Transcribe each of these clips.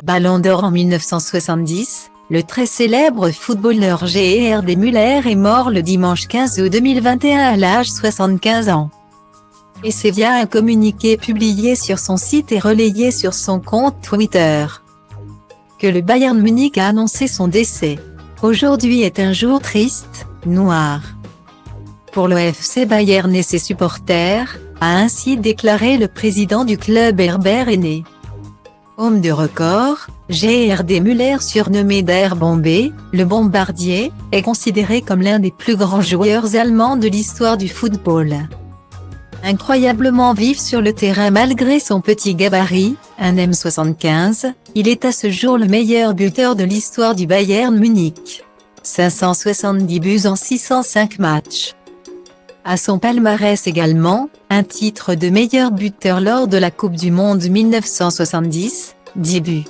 Ballon d'Or en 1970, le très célèbre footballeur Gerd Müller est mort le dimanche 15 août 2021 à l'âge de 75 ans. Et c'est via un communiqué publié sur son site et relayé sur son compte Twitter que le Bayern Munich a annoncé son décès. Aujourd'hui est un jour triste, noir pour le FC Bayern et ses supporters, a ainsi déclaré le président du club Herbert Hainé. Homme de record, Gerd Müller surnommé Der Bombe, le bombardier, est considéré comme l'un des plus grands joueurs allemands de l'histoire du football. Incroyablement vif sur le terrain malgré son petit gabarit, un m75, il est à ce jour le meilleur buteur de l'histoire du Bayern Munich. 570 buts en 605 matchs. À son palmarès également, un titre de meilleur buteur lors de la Coupe du Monde 1970, 10 buts.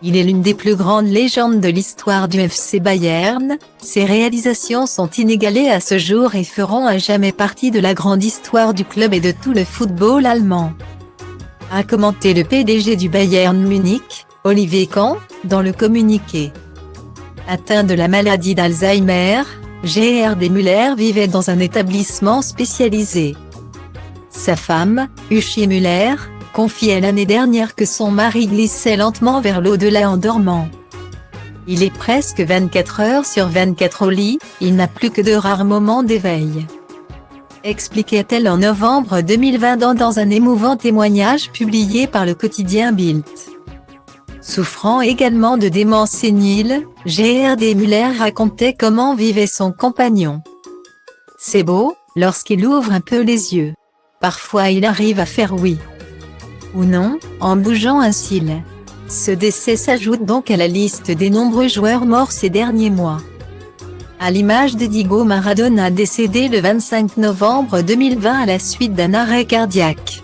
Il est l'une des plus grandes légendes de l'histoire du FC Bayern, ses réalisations sont inégalées à ce jour et feront à jamais partie de la grande histoire du club et de tout le football allemand. A commenté le PDG du Bayern Munich, Olivier Kahn, dans le communiqué. Atteint de la maladie d'Alzheimer, Gerd Müller vivait dans un établissement spécialisé. Sa femme, Uschi Müller, confiait l'année dernière que son mari glissait lentement vers l'au-delà en dormant. Il est presque 24 heures sur 24 au lit, il n'a plus que de rares moments d'éveil. Expliquait-elle en novembre 2020 dans un émouvant témoignage publié par le quotidien Bild. Souffrant également de démence sénile, Gerd Müller racontait comment vivait son compagnon. C'est beau, lorsqu'il ouvre un peu les yeux. Parfois il arrive à faire oui ou non, en bougeant un cil. Ce décès s'ajoute donc à la liste des nombreux joueurs morts ces derniers mois. À l'image de Diego Maradona décédé le 25 novembre 2020 à la suite d'un arrêt cardiaque.